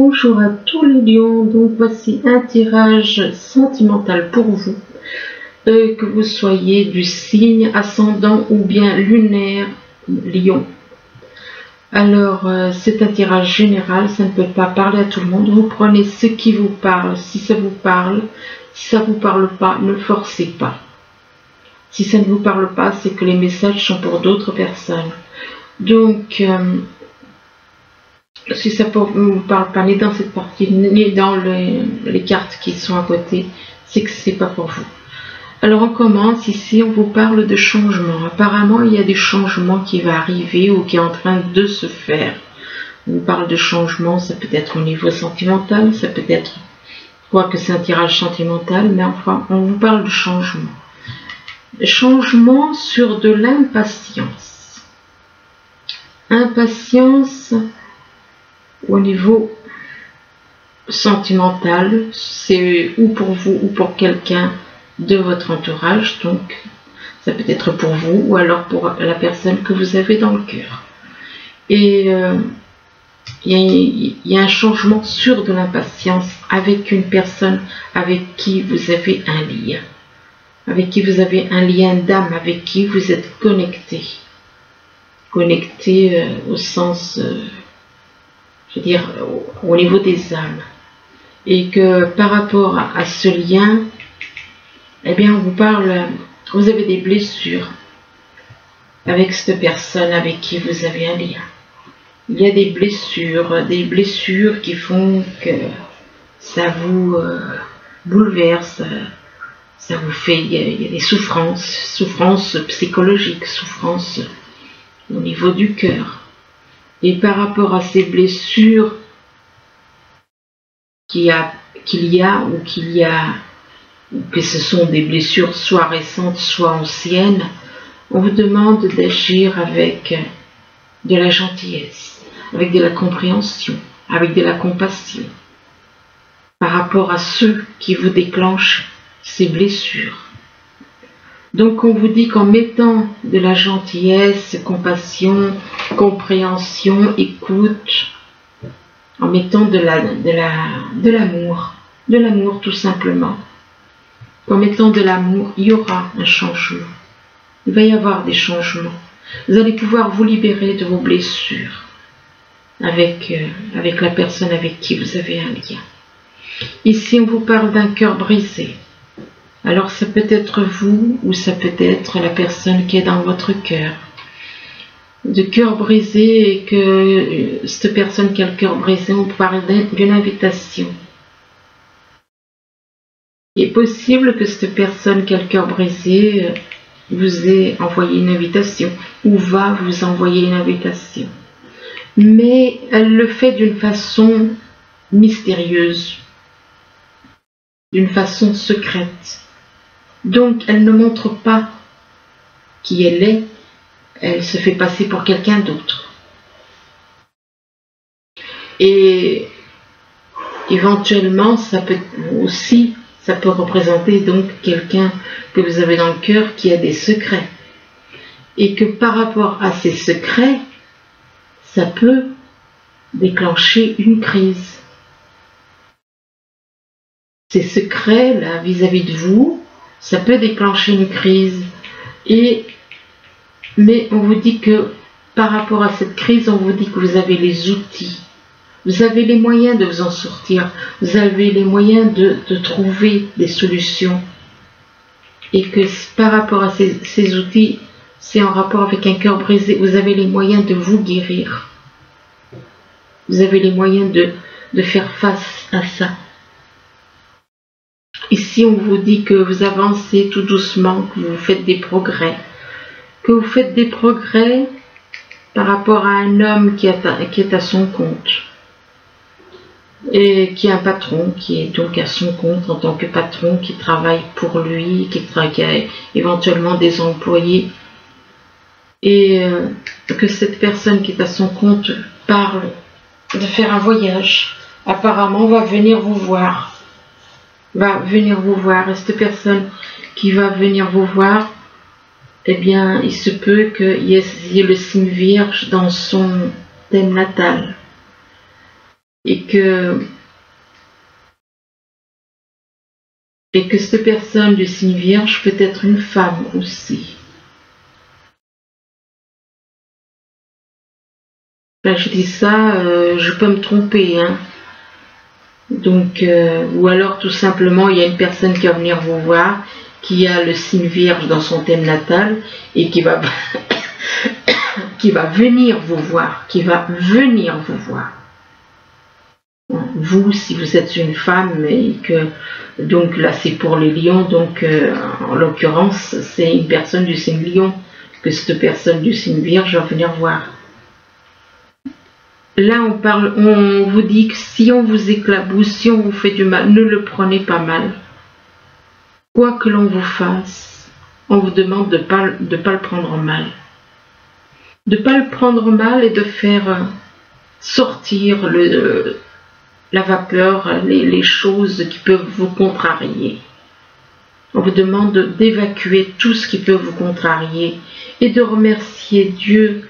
Bonjour à tous les lions, donc voici un tirage sentimental pour vous, que vous soyez du signe ascendant ou bien lunaire lion. Alors c'est un tirage général, ça ne peut pas parler à tout le monde, vous prenez ce qui vous parle, si ça vous parle, si ça ne vous parle pas, ne forcez pas. Si ça ne vous parle pas, c'est que les messages sont pour d'autres personnes. Donc si ça ne vous parle pas ni dans cette partie, ni dans les cartes qui sont à côté, c'est que ce n'est pas pour vous. Alors on commence, ici on vous parle de changement. Apparemment il y a des changements qui vont arriver ou qui est en train de se faire. On vous parle de changement, ça peut être au niveau sentimental, ça peut être, quoique c'est un tirage sentimental, mais enfin on vous parle de changement. Changement sur de l'impatience. Impatience au niveau sentimental, c'est ou pour vous ou pour quelqu'un de votre entourage, donc ça peut être pour vous ou alors pour la personne que vous avez dans le cœur. Et il y a un changement sur de l'impatience avec une personne avec qui vous avez un lien, avec qui vous avez un lien d'âme, avec qui vous êtes connecté, au sens je veux dire au niveau des âmes, et que par rapport à ce lien, eh bien on vous parle, vous avez des blessures avec cette personne avec qui vous avez un lien. Il y a des blessures qui font que ça vous bouleverse, ça vous fait, il y a des souffrances psychologiques, souffrances au niveau du cœur. Et par rapport à ces blessures qu'il y a ou que ce sont des blessures soit récentes, soit anciennes, on vous demande d'agir avec de la gentillesse, avec de la compréhension, avec de la compassion, par rapport à ceux qui vous déclenchent ces blessures. Donc on vous dit qu'en mettant de la gentillesse, compassion, compréhension, écoute, en mettant de l'amour tout simplement, en mettant de l'amour, il y aura un changement. Il va y avoir des changements. Vous allez pouvoir vous libérer de vos blessures avec la personne avec qui vous avez un lien. Ici on vous parle d'un cœur brisé. Alors ça peut être vous ou ça peut être la personne qui est dans votre cœur. De cœur brisé, et que cette personne qui a le cœur brisé, on parle d'une invitation. Il est possible que cette personne qui a le cœur brisé vous ait envoyé une invitation ou va vous envoyer une invitation. Mais elle le fait d'une façon mystérieuse, d'une façon secrète. Donc elle ne montre pas qui elle est, elle se fait passer pour quelqu'un d'autre. Et éventuellement, ça peut représenter donc quelqu'un que vous avez dans le cœur qui a des secrets. Et que par rapport à ces secrets, ça peut déclencher une crise. Ces secrets là vis-à-vis de vous, ça peut déclencher une crise. Mais on vous dit que par rapport à cette crise, on vous dit que vous avez les outils. Vous avez les moyens de vous en sortir. Vous avez les moyens de trouver des solutions. Et que par rapport à ces outils, c'est en rapport avec un cœur brisé. Vous avez les moyens de vous guérir. Vous avez les moyens de faire face à ça. Ici, on vous dit que vous avancez tout doucement, que vous faites des progrès. Que vous faites des progrès par rapport à un homme qui est à son compte. Et qui est un patron, qui est donc à son compte en tant que patron, qui travaille pour lui, qui a éventuellement des employés. Et que cette personne qui est à son compte parle de faire un voyage. Apparemment, va venir vous voir. Et cette personne qui va venir vous voir, eh bien, il se peut qu'il y ait le signe vierge dans son thème natal. et que cette personne du signe vierge peut être une femme aussi. Là, je dis ça, je peux me tromper, hein. Donc, ou alors tout simplement, il y a une personne qui va venir vous voir, qui a le signe vierge dans son thème natal et qui va, qui va venir vous voir, Vous, si vous êtes une femme, et que, donc là c'est pour les lions, donc en l'occurrence, c'est une personne du signe lion, que cette personne du signe vierge va venir voir. Là, on vous dit que si on vous éclabousse, si on vous fait du mal, ne le prenez pas mal. Quoi que l'on vous fasse, on vous demande de pas le prendre mal. De ne pas le prendre mal et de faire sortir la vapeur, les choses qui peuvent vous contrarier. On vous demande d'évacuer tout ce qui peut vous contrarier et de remercier Dieu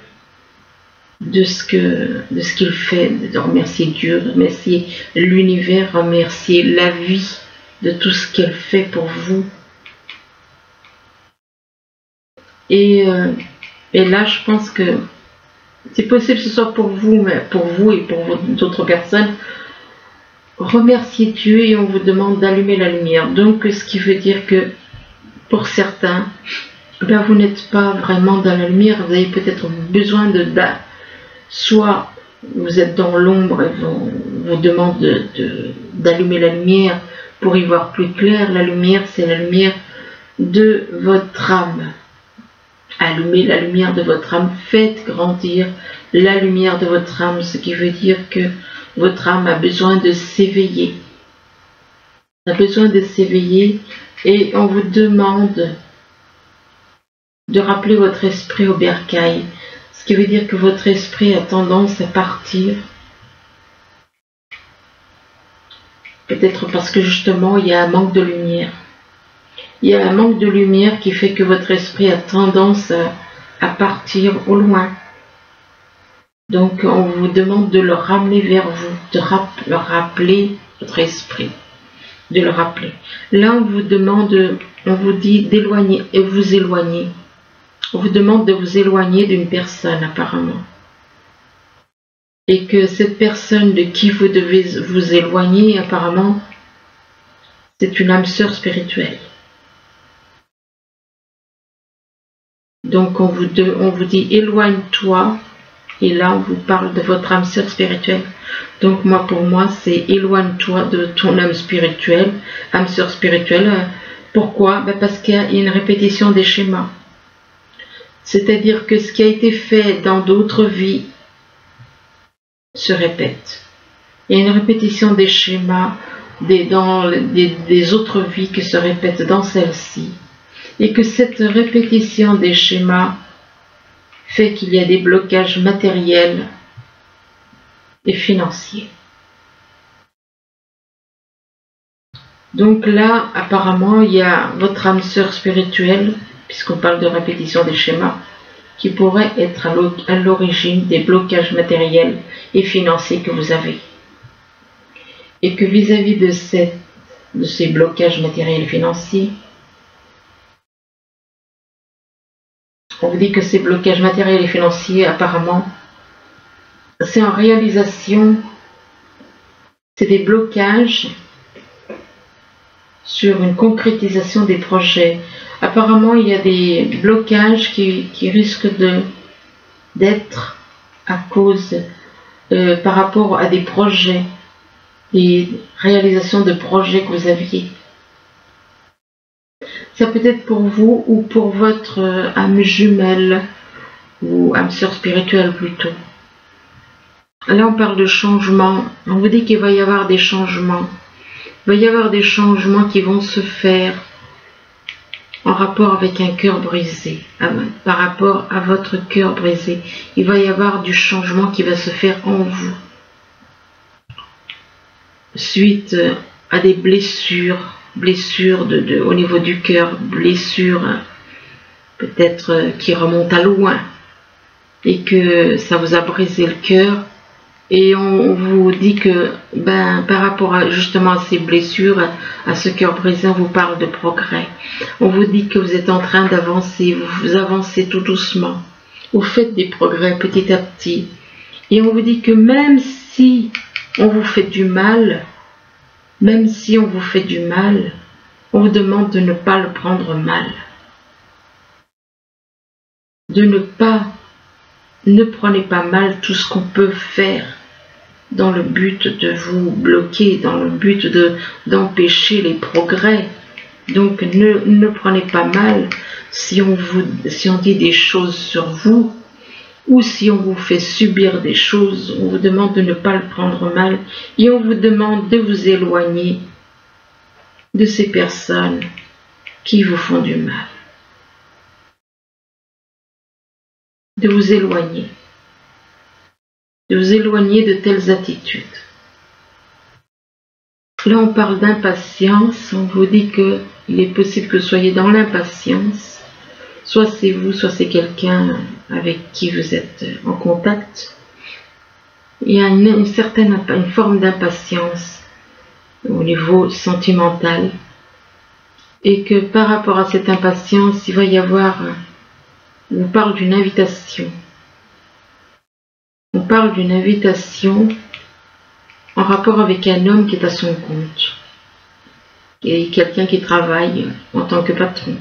de ce qu'il fait, de remercier Dieu, remercier l'univers, remercier la vie de tout ce qu'elle fait pour vous. Et là, je pense que c'est possible que ce soit pour vous, mais pour vous et pour d'autres personnes, remerciez Dieu et on vous demande d'allumer la lumière. Donc, ce qui veut dire que pour certains, ben, vous n'êtes pas vraiment dans la lumière, vous avez peut-être besoin soit vous êtes dans l'ombre et vous demande d'allumer la lumière pour y voir plus clair. La lumière, c'est la lumière de votre âme. Allumez la lumière de votre âme, faites grandir la lumière de votre âme, ce qui veut dire que votre âme a besoin de s'éveiller. A besoin de s'éveiller et on vous demande de rappeler votre esprit au bercail. Ce qui veut dire que votre esprit a tendance à partir. Peut-être parce que justement, il y a un manque de lumière. Il y a un manque de lumière qui fait que votre esprit a tendance à partir au loin. Donc, on vous demande de le ramener vers vous, de le rappeler votre esprit, de le rappeler. Là, on vous dit d'éloigner et vous éloigner. On vous demande de vous éloigner d'une personne apparemment. Et que cette personne de qui vous devez vous éloigner apparemment, c'est une âme sœur spirituelle. Donc on vous dit éloigne-toi et là on vous parle de votre âme sœur spirituelle. Donc pour moi c'est éloigne-toi de ton âme spirituelle, âme sœur spirituelle. Pourquoi? Parce qu'il y a une répétition des schémas. C'est-à-dire que ce qui a été fait dans d'autres vies se répète. Il y a une répétition des schémas des autres vies qui se répètent dans celle-ci. Et que cette répétition des schémas fait qu'il y a des blocages matériels et financiers. Donc là, apparemment, il y a votre âme sœur spirituelle, puisqu'on parle de répétition des schémas, qui pourrait être à l'origine des blocages matériels et financiers que vous avez. Et que vis-à-vis de ces blocages matériels et financiers, on vous dit que ces blocages matériels et financiers, apparemment, c'est en réalisation, c'est des blocages sur une concrétisation des projets. Apparemment, il y a des blocages qui risquent d'être à cause, par rapport à des projets, des réalisations de projets que vous aviez. Ça peut être pour vous ou pour votre âme jumelle ou âme sœur spirituelle plutôt. Là, on parle de changement. On vous dit qu'il va y avoir des changements. Il va y avoir des changements qui vont se faire en rapport avec un cœur brisé, par rapport à votre cœur brisé. Il va y avoir du changement qui va se faire en vous. Suite à des blessures au niveau du cœur, blessures peut-être qui remontent à loin et que ça vous a brisé le cœur Et on vous dit que par rapport justement à ces blessures, à ce cœur brisé, on vous parle de progrès. On vous dit que vous êtes en train d'avancer, vous avancez tout doucement. Vous faites des progrès petit à petit. Et on vous dit que même si on vous fait du mal, on vous demande de ne pas le prendre mal. Ne prenez pas mal tout ce qu'on peut faire dans le but de vous bloquer, dans le but d'empêcher les progrès. Donc ne prenez pas mal si on dit des choses sur vous, ou si on vous fait subir des choses. On vous demande de ne pas le prendre mal, et on vous demande de vous éloigner de ces personnes qui vous font du mal. De vous éloigner de telles attitudes. Là, on parle d'impatience. On vous dit qu'il est possible que vous soyez dans l'impatience. Soit c'est vous, soit c'est quelqu'un avec qui vous êtes en contact. Il y a une forme d'impatience au niveau sentimental. Et que par rapport à cette impatience, il va y avoir... On parle d'une invitation. On parle d'une invitation en rapport avec un homme qui est à son compte et quelqu'un qui travaille en tant que patron.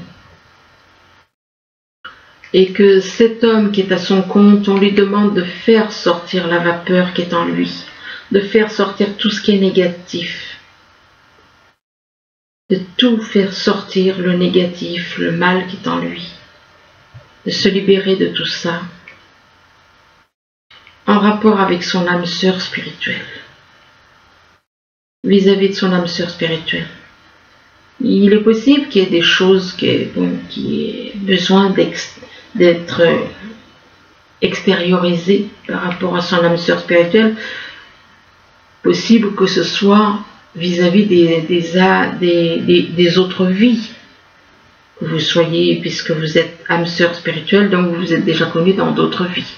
Et que cet homme qui est à son compte, on lui demande de faire sortir la vapeur qui est en lui, de faire sortir tout ce qui est négatif, de tout faire sortir le négatif, le mal qui est en lui, de se libérer de tout ça, en rapport avec son âme sœur spirituelle, vis-à-vis de son âme sœur spirituelle. Il est possible qu'il y ait des choses qui aient besoin d'être extériorisées par rapport à son âme sœur spirituelle. Possible que ce soit vis-à-vis des autres vies, que vous soyez, puisque vous êtes âme sœur spirituelle, donc vous vous êtes déjà connu dans d'autres vies.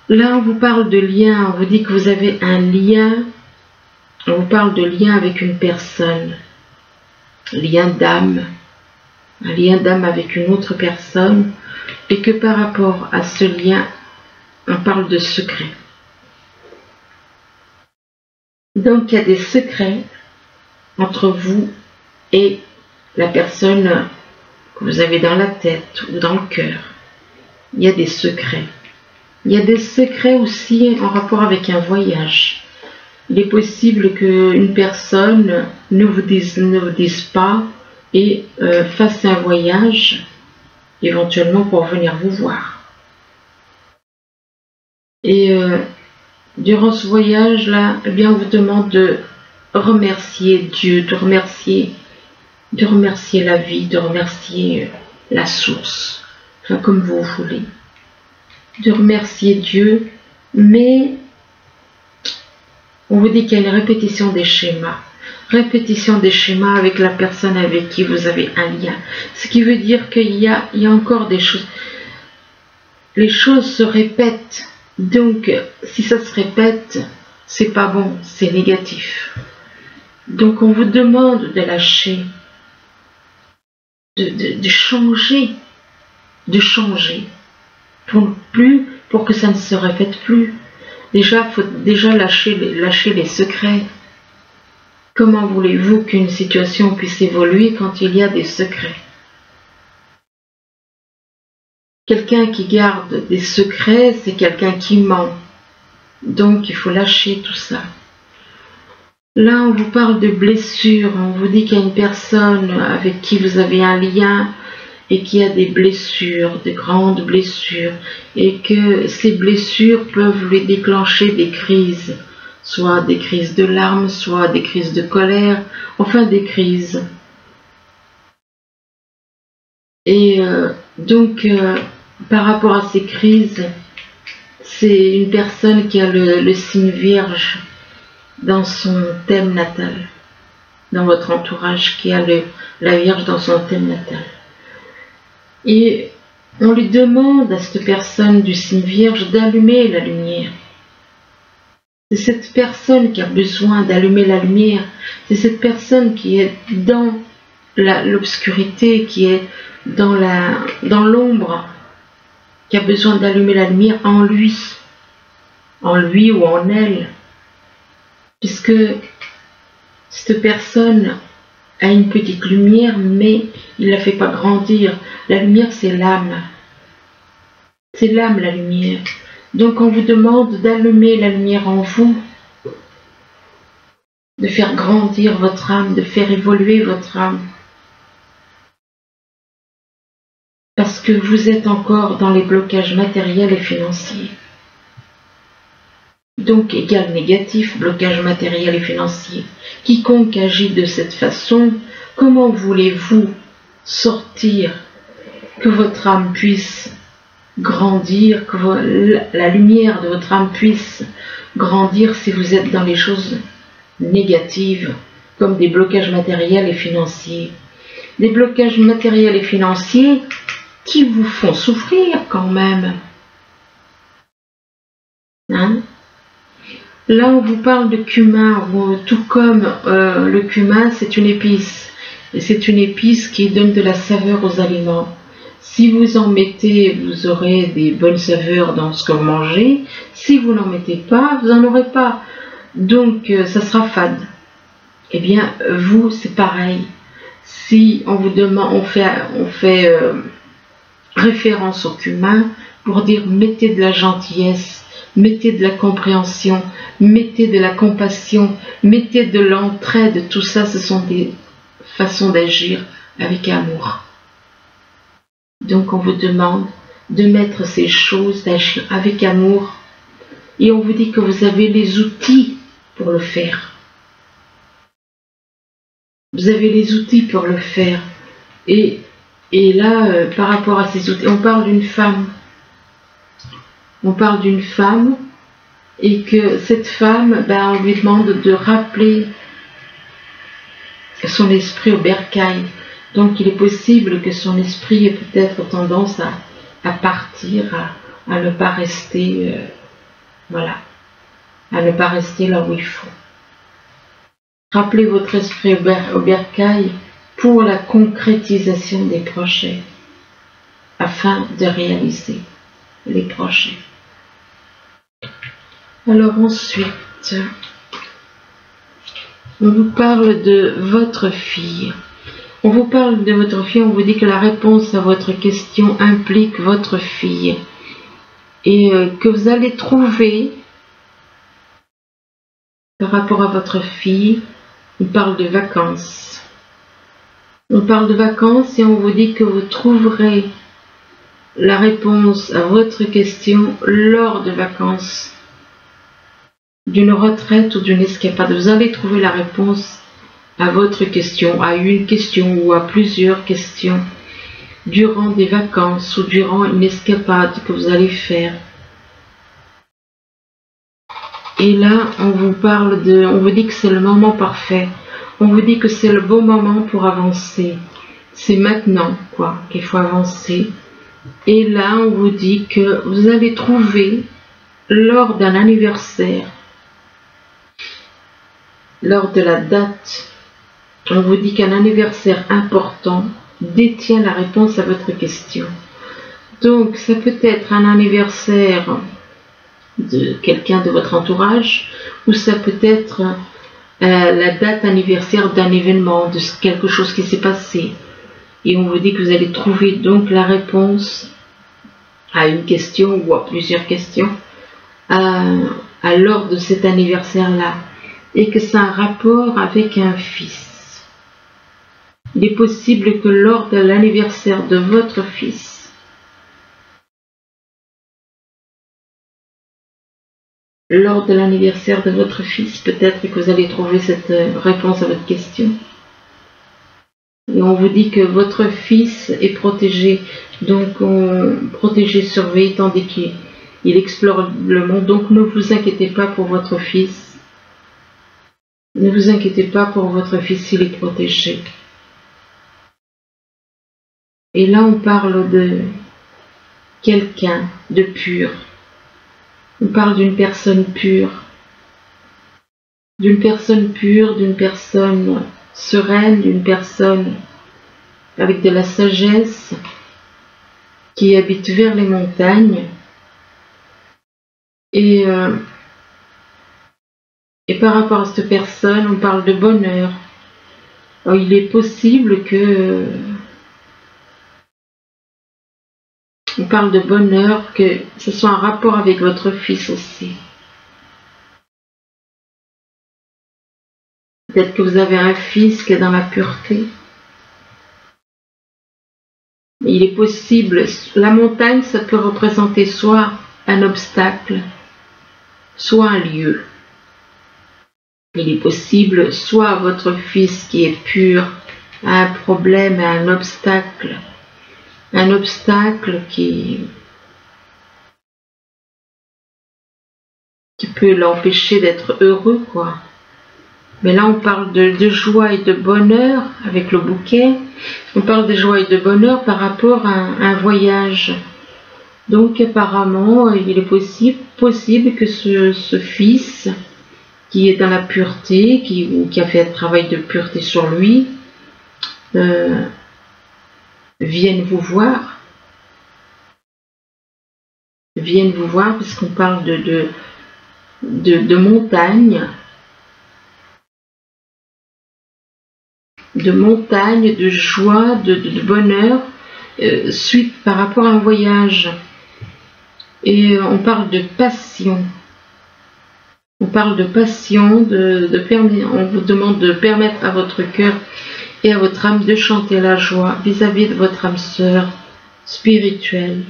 Là, on vous parle de lien, on vous dit que vous avez un lien, on vous parle de lien avec une personne, lien d'âme, un lien d'âme avec une autre personne, et que par rapport à ce lien, on parle de secret. Donc, il y a des secrets entre vous et la personne que vous avez dans la tête ou dans le cœur. Il y a des secrets. Il y a des secrets aussi en rapport avec un voyage. Il est possible qu'une personne ne vous dise pas et fasse un voyage éventuellement pour venir vous voir. Et durant ce voyage-là, eh bien, on vous demande de remercier Dieu, de remercier la vie, de remercier la source, enfin comme vous voulez. De remercier Dieu, mais on vous dit qu'il y a une répétition des schémas avec la personne avec qui vous avez un lien. Ce qui veut dire qu'il y a encore des choses. Les choses se répètent. Donc, si ça se répète, c'est pas bon, c'est négatif. Donc, on vous demande de lâcher, de changer, pour que ça ne se répète plus. Déjà, faut lâcher les secrets. Comment voulez-vous qu'une situation puisse évoluer quand il y a des secrets? Quelqu'un qui garde des secrets, c'est quelqu'un qui ment. Donc, il faut lâcher tout ça. Là, on vous parle de blessures. On vous dit qu'il y a une personne avec qui vous avez un lien et qui a des blessures, de grandes blessures, et que ces blessures peuvent lui déclencher des crises, soit des crises de larmes, soit des crises de colère, enfin des crises. Et donc, par rapport à ces crises, c'est une personne qui a le signe vierge dans son thème natal, dans votre entourage, qui a la Vierge dans son thème natal. Et on lui demande à cette personne du signe vierge d'allumer la lumière, C'est cette personne qui a besoin d'allumer la lumière. C'est cette personne qui est dans l'obscurité, qui est dans l'ombre, qui a besoin d'allumer la lumière en lui ou en elle. Puisque cette personne a une petite lumière, mais il ne la fait pas grandir. La lumière, c'est l'âme. C'est l'âme, la lumière. Donc on vous demande d'allumer la lumière en vous, de faire grandir votre âme, de faire évoluer votre âme. Parce que vous êtes encore dans les blocages matériels et financiers. Donc égal négatif, blocage matériel et financier. Quiconque agit de cette façon, comment voulez-vous sortir, que votre âme puisse grandir, que la lumière de votre âme puisse grandir si vous êtes dans les choses négatives, comme des blocages matériels et financiers. Des blocages matériels et financiers qui vous font souffrir quand même. Hein? Là, on vous parle de cumin, tout comme le cumin, c'est une épice. Et c'est une épice qui donne de la saveur aux aliments. Si vous en mettez, vous aurez des bonnes saveurs dans ce que vous mangez. Si vous n'en mettez pas, vous n'en aurez pas. Donc, ça sera fade. Eh bien, vous, c'est pareil. Si on vous demande, on fait référence au cumin pour dire mettez de la gentillesse, mettez de la compréhension, mettez de la compassion, mettez de l'entraide. Tout ça, ce sont des façons d'agir avec amour. Donc on vous demande de mettre ces choses, d'agir avec amour, et on vous dit que vous avez les outils pour le faire. Vous avez les outils pour le faire. Et là, par rapport à ces outils, on parle d'une femme. On parle d'une femme, et que cette femme, on lui demande de rappeler son esprit au bercail. Donc il est possible que son esprit ait peut-être tendance à partir, à ne pas rester, voilà, à ne pas rester là où il faut. Rappelez votre esprit au bercail pour la concrétisation des projets, afin de réaliser les projets. Alors ensuite, on vous parle de votre fille. On vous parle de votre fille, on vous dit que la réponse à votre question implique votre fille. Et que vous allez trouver, par rapport à votre fille, on parle de vacances. On parle de vacances et on vous dit que vous trouverez la réponse à votre question lors de vacances, d'une retraite ou d'une escapade. Vous allez trouver la réponse à votre question, à une question ou à plusieurs questions durant des vacances ou durant une escapade que vous allez faire. Et là, on vous dit que c'est le moment parfait. On vous dit que c'est le bon moment pour avancer. C'est maintenant, qu'il faut avancer. Et là, on vous dit que vous allez trouver, lors d'un anniversaire, lors de la date, on vous dit qu'un anniversaire important détient la réponse à votre question. Donc, ça peut être un anniversaire de quelqu'un de votre entourage, ou ça peut être la date anniversaire d'un événement, de quelque chose qui s'est passé. Et on vous dit que vous allez trouver donc la réponse à une question ou à plusieurs questions lors de cet anniversaire-là. Et que c'est un rapport avec un fils. Il est possible que lors de l'anniversaire de votre fils, peut-être que vous allez trouver cette réponse à votre question. Et on vous dit que votre fils est protégé, donc protégé, surveillé, tandis qu'il explore le monde. Donc ne vous inquiétez pas pour votre fils. Ne vous inquiétez pas pour votre fils, il est protégé. Et là, on parle de quelqu'un de pur. On parle d'une personne pure. d'une personne pure, d'une personne sereine, d'une personne avec de la sagesse, qui habite vers les montagnes. Et par rapport à cette personne, on parle de bonheur. Alors, il est possible que on parle de bonheur, que ce soit un rapport avec votre fils aussi. Peut-être que vous avez un fils qui est dans la pureté. Il est possible, la montagne, ça peut représenter soit un obstacle, soit un lieu. Il est possible, soit votre fils qui est pur a un problème, a un obstacle qui peut l'empêcher d'être heureux, quoi. Mais là, on parle de joie et de bonheur avec le bouquet. On parle de joie et de bonheur par rapport à un voyage. Donc, apparemment, il est possible que ce fils qui est dans la pureté, qui a fait un travail de pureté sur lui, vienne vous voir. Vienne vous voir, puisqu'on parle de montagne. De montagne, de joie, de bonheur, suite par rapport à un voyage. Et on parle de passion. On parle de passion, on vous demande de permettre à votre cœur et à votre âme de chanter la joie vis-à-vis de votre âme sœur spirituelle.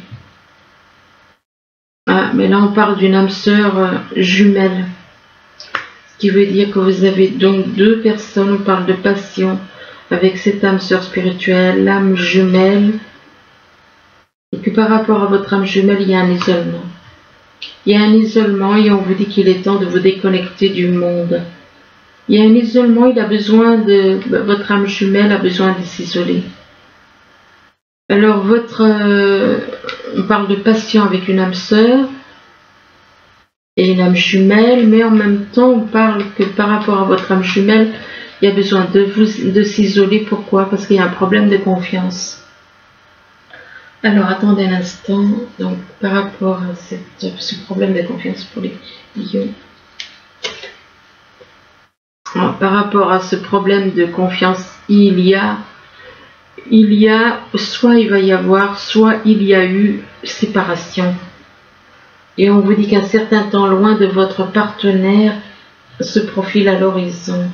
Ah, mais là on parle d'une âme sœur jumelle. Ce qui veut dire que vous avez donc deux personnes, on parle de passion avec cette âme sœur spirituelle, l'âme jumelle, et que par rapport à votre âme jumelle, il y a un isolement. Il y a un isolement et on vous dit qu'il est temps de vous déconnecter du monde. Il y a un isolement, votre âme jumelle a besoin de s'isoler. Alors on parle de passion avec une âme sœur et une âme jumelle, mais en même temps on parle que par rapport à votre âme jumelle, il y a besoin de s'isoler. Pourquoi? Parce qu'il y a un problème de confiance. Alors attendez un instant, donc par rapport à ce problème de confiance pour les lions. Alors, par rapport à ce problème de confiance, il y a, soit il va y avoir, soit il y a eu séparation. Et on vous dit qu'un certain temps loin de votre partenaire se profile à l'horizon.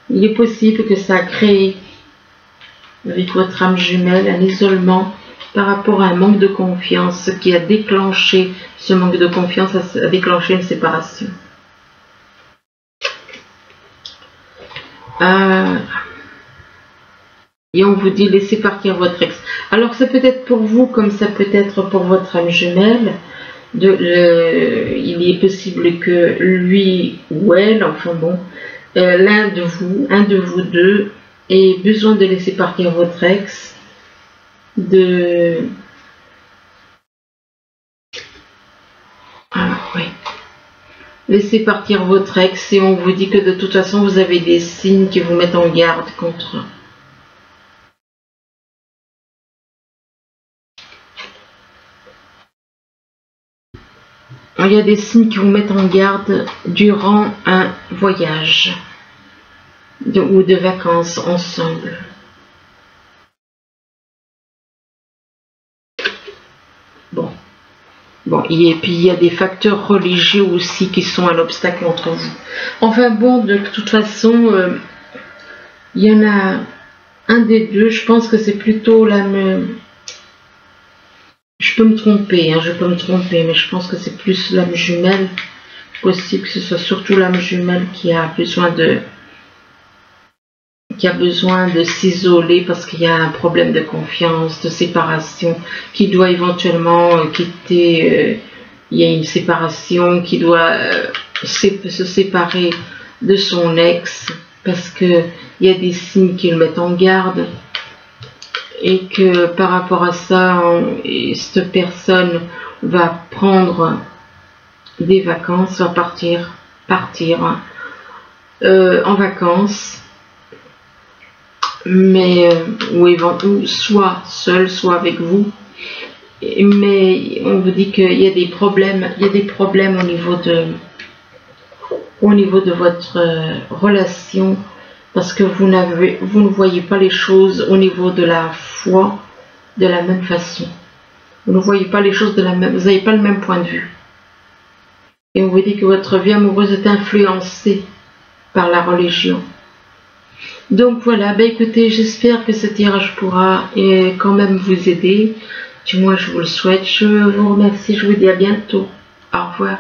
Il est possible que ça a créé, avec votre âme jumelle, un isolement par rapport à un manque de confiance. Ce qui a déclenché ce manque de confiance a déclenché une séparation. Et on vous dit laissez partir votre ex. Alors c'est peut-être pour vous comme ça peut être pour votre âme jumelle. Il est possible que lui ou elle, enfin bon, un de vous deux ait besoin de laisser partir votre ex, laissez partir votre ex, et on vous dit que de toute façon vous avez des signes qui vous mettent en garde contre. Il y a des signes qui vous mettent en garde durant un voyage ou de vacances ensemble. Bon, et puis il y a des facteurs religieux aussi qui sont un obstacle entre vous. Enfin bon, de toute façon, il y en a un des deux, je pense que c'est plutôt l'âme... Je peux me tromper, mais je pense que c'est plus l'âme jumelle. Possible que ce soit surtout l'âme jumelle qui a besoin de s'isoler parce qu'il y a un problème de confiance, de séparation, qui doit éventuellement quitter, il y a une séparation, qui doit se séparer de son ex, parce qu'il y a des signes qui le mettent en garde, et que par rapport à ça, cette personne va prendre des vacances, va partir en vacances, mais ou soit seul, soit avec vous. Mais on vous dit qu'il y a des problèmes, au niveau de votre relation, parce que vous ne voyez pas les choses au niveau de la foi de la même façon. Vous ne voyez pas les choses de la même, vous n'avez pas le même point de vue. Et on vous dit que votre vie amoureuse est influencée par la religion. Donc voilà, ben écoutez, j'espère que ce tirage pourra quand même vous aider. Du moins, je vous le souhaite. Je vous remercie, je vous dis à bientôt. Au revoir.